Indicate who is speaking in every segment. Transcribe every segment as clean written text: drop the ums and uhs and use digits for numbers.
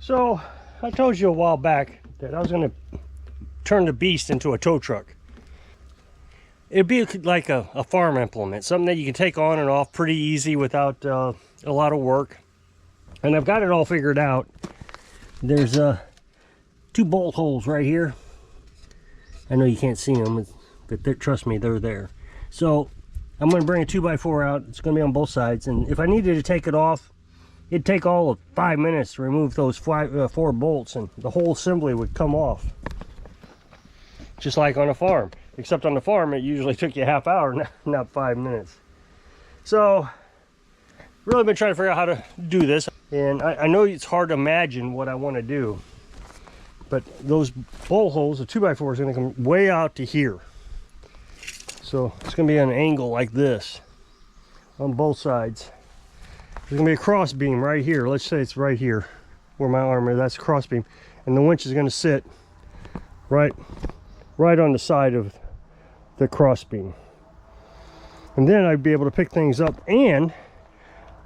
Speaker 1: So I told you a while back that I was going to turn the beast into a tow truck. It'd be like a farm implement, something that you can take on and off pretty easy without a lot of work. And I've got it all figured out. There's 2 bolt holes right here. I know you can't see them, but trust me, they're there. So I'm going to bring a 2x4 out. It's going to be on both sides, and if I needed to take it off, it'd take all of 5 minutes to remove those 4 bolts, and the whole assembly would come off. Just like on a farm. Except on the farm, it usually took you a half hour, not 5 minutes. So, really been trying to figure out how to do this. And I know it's hard to imagine what I want to do. But those bolt holes, the 2x4 is going to come way out to here. So, it's going to be an angle like this on both sides. There's going to be a cross beam right here. Let's say it's right here where my arm is. That's a cross beam. And the winch is going to sit right on the side of the cross beam. And then I'd be able to pick things up, and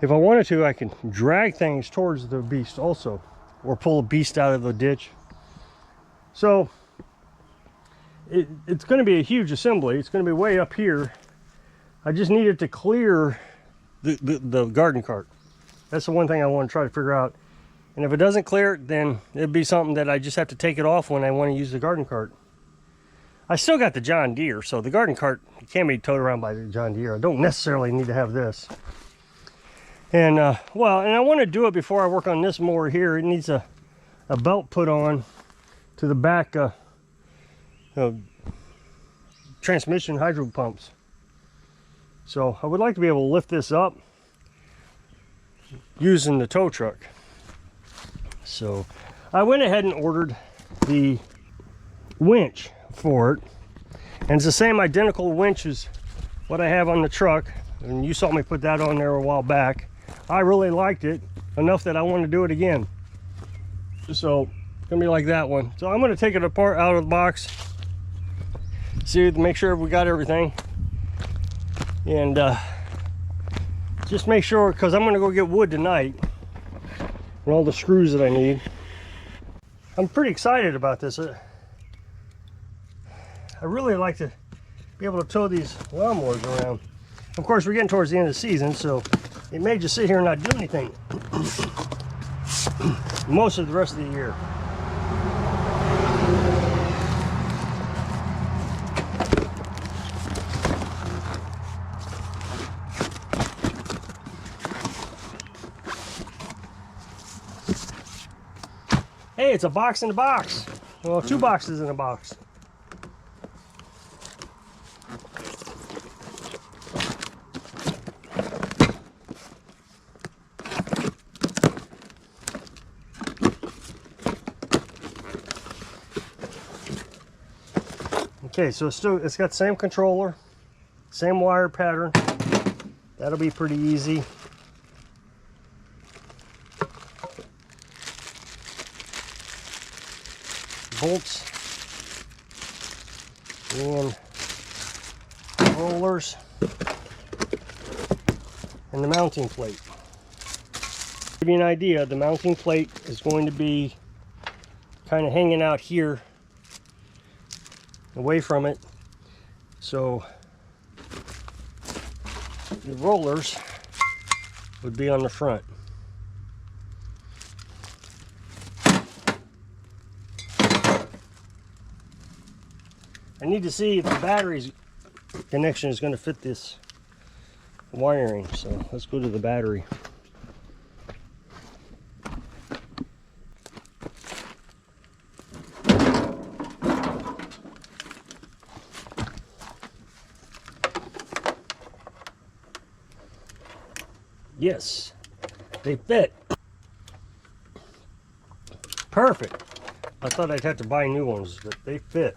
Speaker 1: if I wanted to, I can drag things towards the beast also, or pull a beast out of the ditch. So it's going to be a huge assembly. It's going to be way up here. I just needed to clear the garden cart. That's the one thing I want to try to figure out. And if it doesn't clear it, then it'd be something that I just have to take it off when I want to use the garden cart. I still got the John Deere, so the garden cart can be towed around by the John Deere. I don't necessarily need to have this. And, well, and I want to do it before I work on this mower here. It needs a belt put on to the back transmission hydro pumps. So I would like to be able to lift this up using the tow truck. So I went ahead and ordered the winch for it, and it's the same identical winch as what I have on the truck, and you saw me put that on there a while back. I really liked it enough that I want to do it again. So it's gonna be like that one. So I'm going to take it apart out of the box, see, make sure we got everything, and just make sure, because I'm going to go get wood tonight and all the screws that I need. I'm pretty excited about this. I really like to be able to tow these lawnmowers around. Of course, we're getting towards the end of the season, so it may just sit here and not do anything most of the rest of the year. Hey, it's a box in a box. Well, 2 boxes in a box. Okay, so it's got the same controller, same wire pattern. That'll be pretty easy. Bolts and rollers and the mounting plate. To give you an idea, the mounting plate is going to be kind of hanging out here away from it, so the rollers would be on the front. I need to see if the battery's connection is going to fit this wiring, so let's go to the battery. Yes, they fit. Perfect. I thought I'd have to buy new ones, but they fit.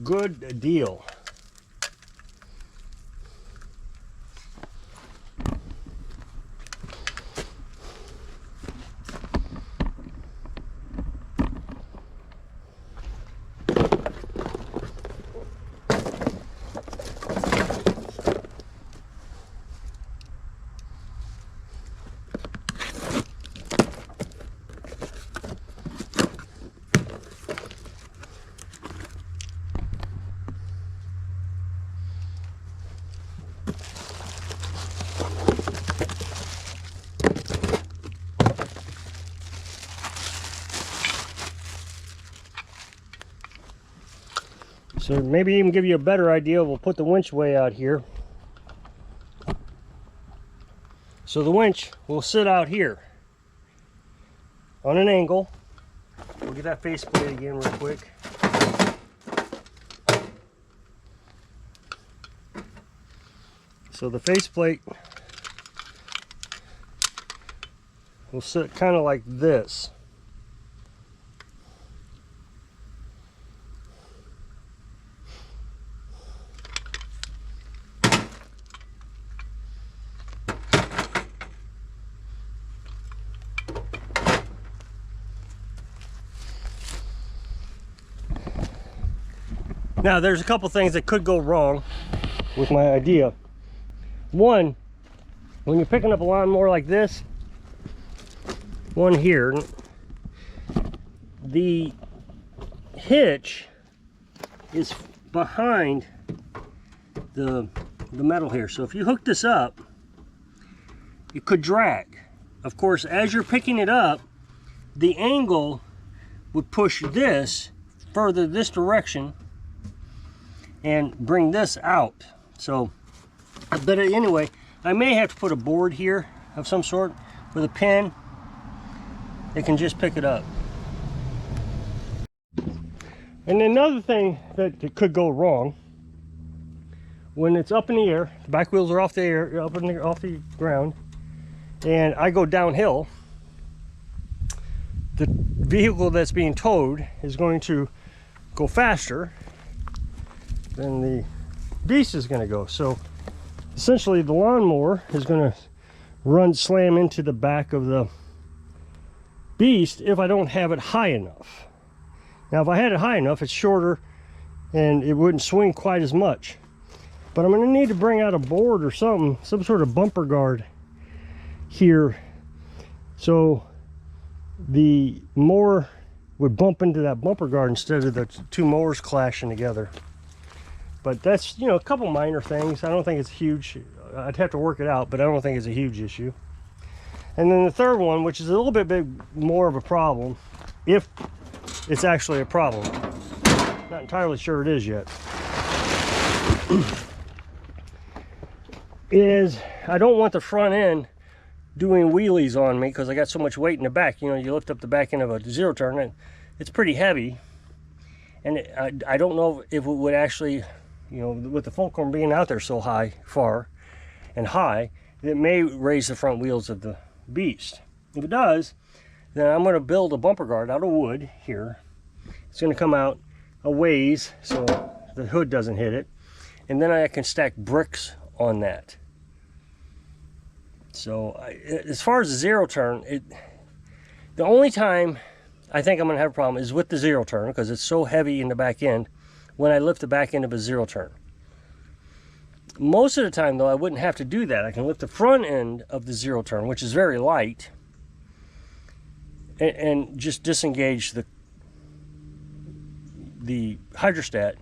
Speaker 1: Good deal. So maybe even give you a better idea, we'll put the winch way out here. So the winch will sit out here on an angle. We'll get that faceplate again real quick. So the faceplate will sit kind of like this. Now there's a couple things that could go wrong with my idea. One, when you're picking up a lawnmower like this, one here, the hitch is behind the metal here. So if you hook this up, it could drag. Of course, as you're picking it up, the angle would push this further this direction and bring this out. So, but anyway, I may have to put a board here of some sort with a pin that can just pick it up. And another thing that could go wrong, when it's up in the air, the back wheels are off the air, off the ground, and I go downhill, the vehicle that's being towed is going to go faster than the beast is going to go. So essentially the lawnmower is going to slam into the back of the beast if I don't have it high enough. Now if I had it high enough, it's shorter and it wouldn't swing quite as much. But I'm going to need to bring out a board or something, some sort of bumper guard here, so the mower would bump into that bumper guard instead of the two mowers clashing together. But that's, you know, a couple minor things. I don't think it's huge. I'd have to work it out, but I don't think it's a huge issue. And then the third one, which is a little bit more of a problem, if it's actually a problem. Not entirely sure it is yet. Is I don't want the front end doing wheelies on me because I got so much weight in the back. You know, you lift up the back end of a zero turn and it's pretty heavy. And I don't know if it would actually, you know, with the fulcrum being out there so far and high, it may raise the front wheels of the beast. If it does, then I'm going to build a bumper guard out of wood here. It's going to come out a ways so the hood doesn't hit it. And then I can stack bricks on that. So as far as the zero turn, the only time I think I'm going to have a problem is with the zero turn, because it's so heavy in the back end when I lift the back end of a zero turn. Most of the time though, I wouldn't have to do that. I can lift the front end of the zero turn, which is very light, and just disengage the hydrostat.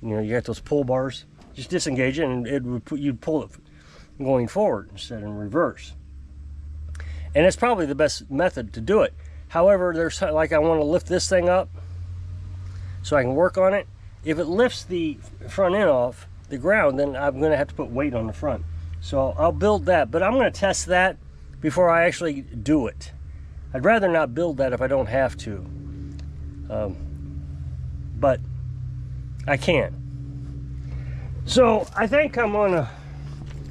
Speaker 1: You know, you got those pull bars. Just disengage it, and it would you'd pull it going forward instead of in reverse. And it's probably the best method to do it. However, there's like I want to lift this thing up so I can work on it. If it lifts the front end off the ground, then I'm going to have to put weight on the front. So I'll build that, but I'm going to test that before I actually do it. I'd rather not build that if I don't have to, but I can. So I think I'm gonna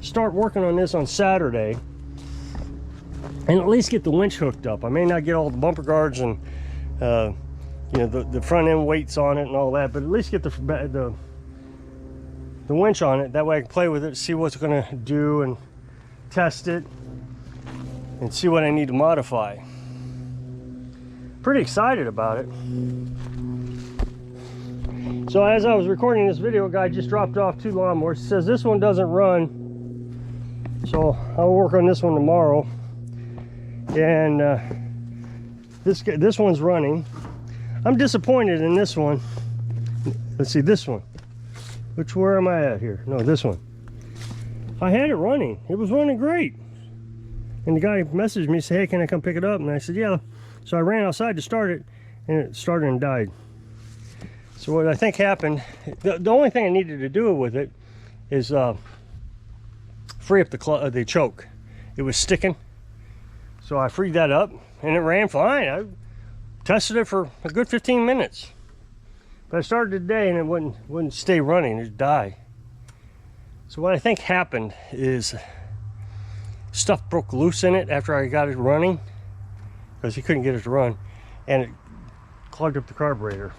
Speaker 1: start working on this on Saturday and at least get the winch hooked up. I may not get all the bumper guards and you know, the front end weights on it and all that, but at least get the winch on it. That way I can play with it, see what's gonna do, and test it and see what I need to modify. Pretty excited about it. So as I was recording this video, a guy just dropped off 2 lawnmowers. He says this one doesn't run, so I'll work on this one tomorrow. And this one's running. I'm disappointed in this one. Let's see, this one. Where am I at here? No, this one. I had it running. It was running great. And the guy messaged me, said, hey, can I come pick it up? And I said, yeah. So I ran outside to start it, and it started and died. So what I think happened, the only thing I needed to do with it is free up the choke. It was sticking. So I freed that up and it ran fine. I tested it for a good 15 minutes. But I started today and it wouldn't stay running, it'd die. So what I think happened is stuff broke loose in it after I got it running, because he couldn't get it to run, and it clogged up the carburetor.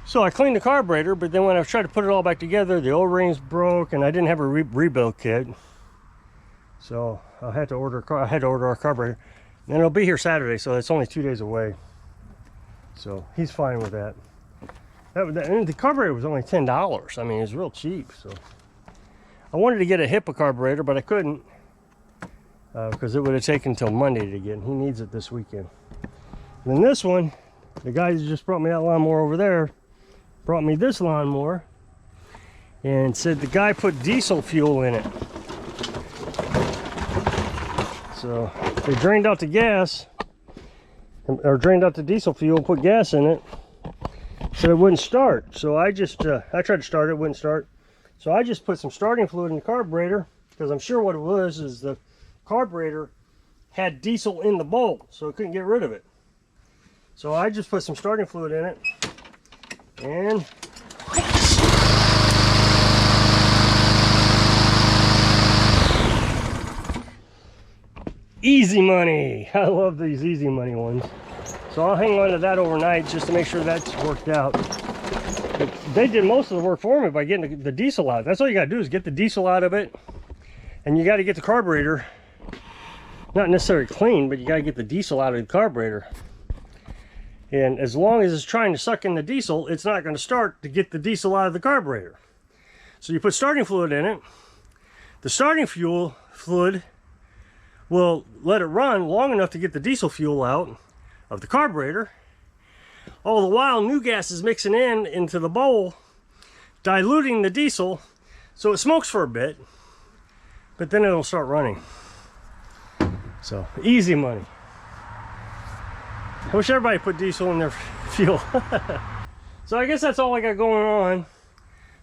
Speaker 1: So I cleaned the carburetor, but then when I tried to put it all back together, the O-rings broke and I didn't have a rebuild kit. So I had to order our carburetor. And it'll be here Saturday, so it's only 2 days away. So he's fine with that. And the carburetor was only $10. I mean, it was real cheap. So I wanted to get a HIPAA carburetor, but I couldn't because it would have taken until Monday to get. And he needs it this weekend. And then this one, the guy who just brought me that lawnmower over there brought me this lawnmower and said the guy put diesel fuel in it. So they drained out the gas, or drained out the diesel fuel, put gas in it, so it wouldn't start. So I just, I tried to start it, wouldn't start. So I just put some starting fluid in the carburetor, because I'm sure what it was is the carburetor had diesel in the bowl, so it couldn't get rid of it. So I just put some starting fluid in it, and easy money. I love these easy money ones. So I'll hang on to that overnight just to make sure that's worked out. But they did most of the work for me by getting the diesel out. That's all you got to do is get the diesel out of it. And you got to get the carburetor, not necessarily clean, but you got to get the diesel out of the carburetor. And as long as it's trying to suck in the diesel, it's not going to start to get the diesel out of the carburetor. So you put starting fluid in it. The starting fluid will let it run long enough to get the diesel fuel out of the carburetor. All the while, new gas is mixing into the bowl, diluting the diesel, so it smokes for a bit, but then it'll start running. So, easy money. I wish everybody put diesel in their fuel. So I guess that's all I got going on.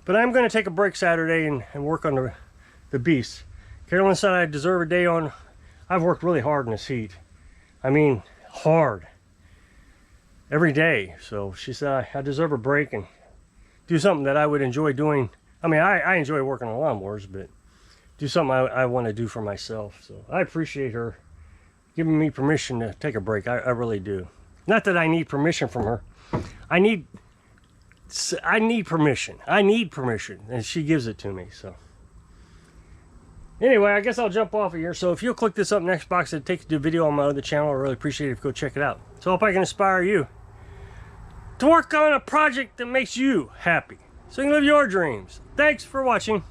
Speaker 1: But I'm going to take a break Saturday and work on the beast. Carolyn said I deserve a day on. I've worked really hard in this heat. I mean, hard. Every day. So she said I deserve a break and do something that I would enjoy doing. I mean, I enjoy working on lawnmowers, but do something I want to do for myself. So I appreciate her giving me permission to take a break. I really do. Not that I need permission from her. I need permission. I need permission, and she gives it to me. So anyway, I guess I'll jump off of here. So if you'll click this up next box, it'll take you to a video on my other channel. I really appreciate it if you go check it out. So I hope I can inspire you to work on a project that makes you happy, so you can live your dreams. Thanks for watching.